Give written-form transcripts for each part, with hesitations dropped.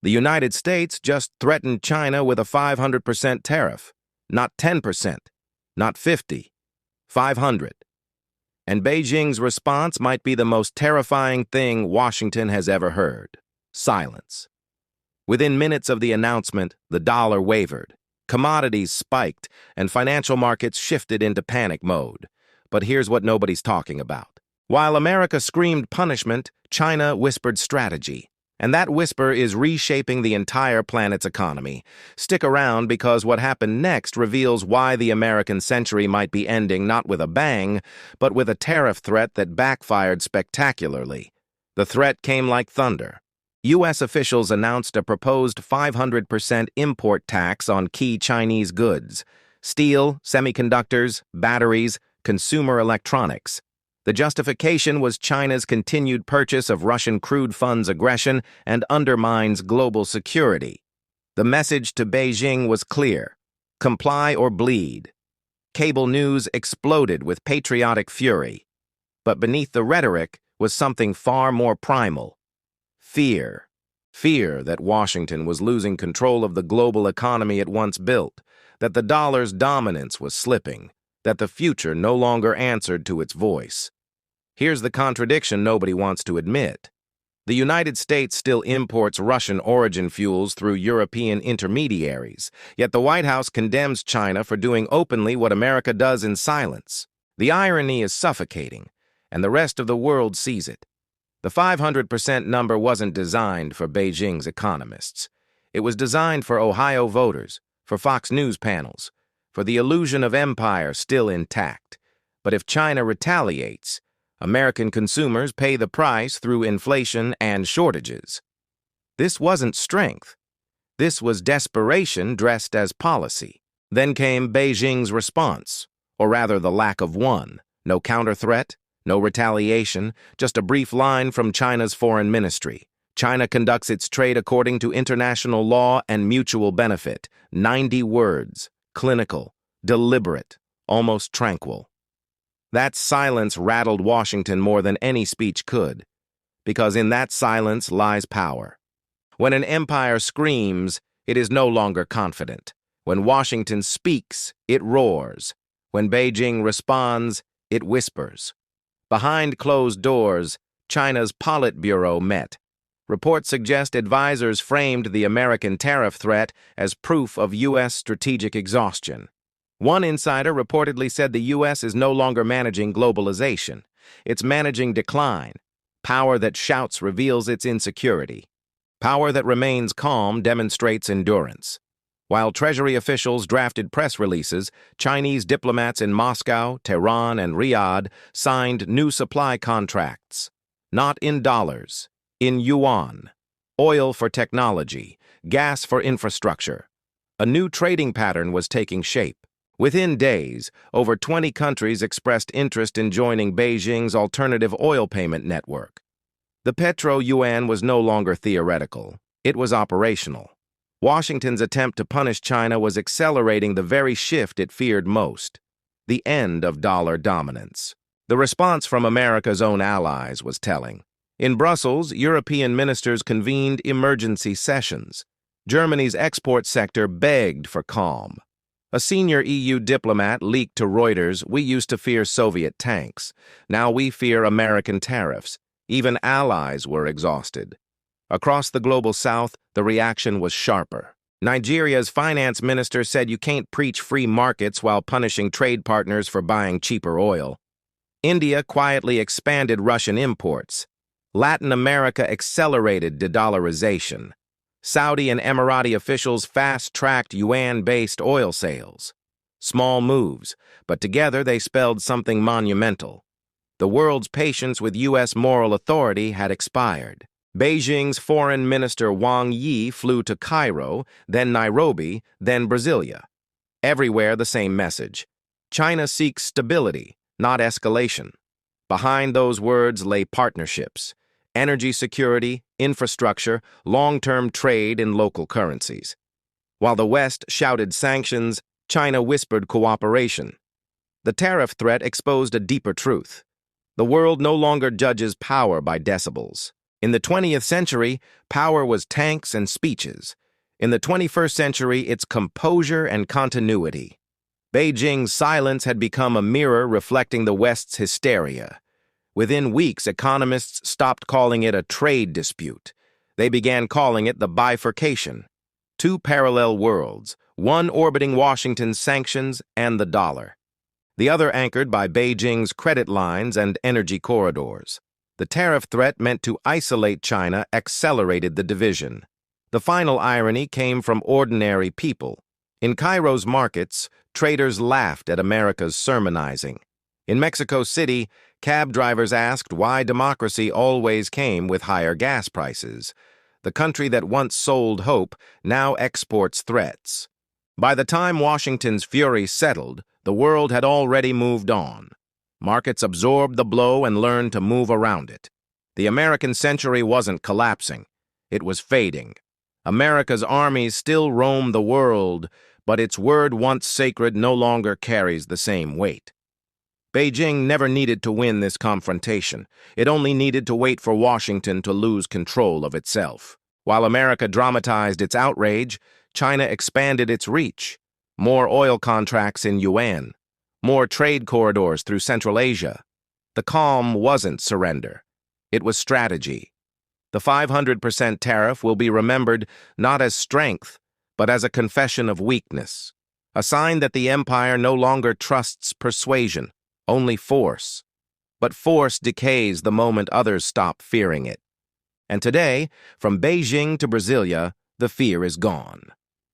The United States just threatened China with a 500% tariff. Not 10%, not 50, 500. And Beijing's response might be the most terrifying thing Washington has ever heard. Silence. Within minutes of the announcement, the dollar wavered. Commodities spiked, and financial markets shifted into panic mode. But here's what nobody's talking about. While America screamed punishment, China whispered strategy. And that whisper is reshaping the entire planet's economy. Stick around because what happened next reveals why the American century might be ending not with a bang, but with a tariff threat that backfired spectacularly. The threat came like thunder. U.S. officials announced a proposed 500% import tax on key Chinese goods: steel, semiconductors, batteries, consumer electronics. The justification was China's continued purchase of Russian crude funds aggression and undermines global security. The message to Beijing was clear: comply or bleed. Cable news exploded with patriotic fury. But beneath the rhetoric was something far more primal: fear. Fear that Washington was losing control of the global economy it once built, that the dollar's dominance was slipping, that the future no longer answered to its voice. Here's the contradiction nobody wants to admit. The United States still imports Russian-origin fuels through European intermediaries, yet the White House condemns China for doing openly what America does in silence. The irony is suffocating, and the rest of the world sees it. The 500% number wasn't designed for Beijing's economists. It was designed for Ohio voters, for Fox News panels, for the illusion of empire still intact. But if China retaliates, American consumers pay the price through inflation and shortages. This wasn't strength. This was desperation dressed as policy. Then came Beijing's response, or rather the lack of one. No counter-threat, no retaliation, just a brief line from China's foreign ministry. China conducts its trade according to international law and mutual benefit. 90 words, clinical, deliberate, almost tranquil. That silence rattled Washington more than any speech could, because in that silence lies power. When an empire screams, it is no longer confident. When Washington speaks, it roars. When Beijing responds, it whispers. Behind closed doors, China's Politburo met. Reports suggest advisors framed the American tariff threat as proof of U.S. strategic exhaustion. One insider reportedly said the U.S. is no longer managing globalization. It's managing decline. Power that shouts reveals its insecurity. Power that remains calm demonstrates endurance. While Treasury officials drafted press releases, Chinese diplomats in Moscow, Tehran, and Riyadh signed new supply contracts. Not in dollars, in yuan. Oil for technology, gas for infrastructure. A new trading pattern was taking shape. Within days, over 20 countries expressed interest in joining Beijing's alternative oil payment network. The Petro Yuan was no longer theoretical. It was operational. Washington's attempt to punish China was accelerating the very shift it feared most: the end of dollar dominance. The response from America's own allies was telling. In Brussels, European ministers convened emergency sessions. Germany's export sector begged for calm. A senior EU diplomat leaked to Reuters, "We used to fear Soviet tanks. Now we fear American tariffs." Even allies were exhausted. Across the global south, the reaction was sharper. Nigeria's finance minister said you can't preach free markets while punishing trade partners for buying cheaper oil. India quietly expanded Russian imports. Latin America accelerated dedollarization. Saudi and Emirati officials fast-tracked yuan-based oil sales. Small moves, but together they spelled something monumental. The world's patience with U.S. moral authority had expired. Beijing's foreign minister Wang Yi flew to Cairo, then Nairobi, then Brasilia. Everywhere the same message: China seeks stability, not escalation. Behind those words lay partnerships: energy security, infrastructure, long-term trade in local currencies. While the West shouted sanctions, China whispered cooperation. The tariff threat exposed a deeper truth. The world no longer judges power by decibels. In the 20th century, power was tanks and speeches. In the 21st century, it's composure and continuity. Beijing's silence had become a mirror reflecting the West's hysteria. Within weeks, economists stopped calling it a trade dispute. They began calling it the bifurcation. Two parallel worlds, one orbiting Washington's sanctions and the dollar, the other anchored by Beijing's credit lines and energy corridors. The tariff threat meant to isolate China accelerated the division. The final irony came from ordinary people. In Cairo's markets, traders laughed at America's sermonizing. In Mexico City, cab drivers asked why democracy always came with higher gas prices. The country that once sold hope now exports threats. By the time Washington's fury settled, the world had already moved on. Markets absorbed the blow and learned to move around it. The American century wasn't collapsing. It was fading. America's armies still roam the world, but its word once sacred no longer carries the same weight. Beijing never needed to win this confrontation. It only needed to wait for Washington to lose control of itself. While America dramatized its outrage, China expanded its reach. More oil contracts in Yuan. More trade corridors through Central Asia. The calm wasn't surrender. It was strategy. The 500% tariff will be remembered not as strength, but as a confession of weakness. A sign that the empire no longer trusts persuasion, only force. But force decays the moment others stop fearing it. And today, from Beijing to Brasilia, the fear is gone.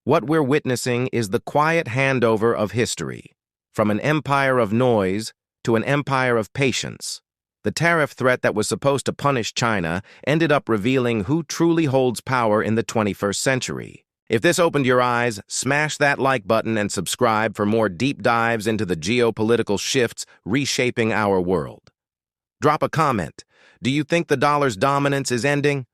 What we're witnessing is the quiet handover of history, from an empire of noise to an empire of patience. The tariff threat that was supposed to punish China ended up revealing who truly holds power in the 21st century. If this opened your eyes, smash that like button and subscribe for more deep dives into the geopolitical shifts reshaping our world. Drop a comment. Do you think the dollar's dominance is ending?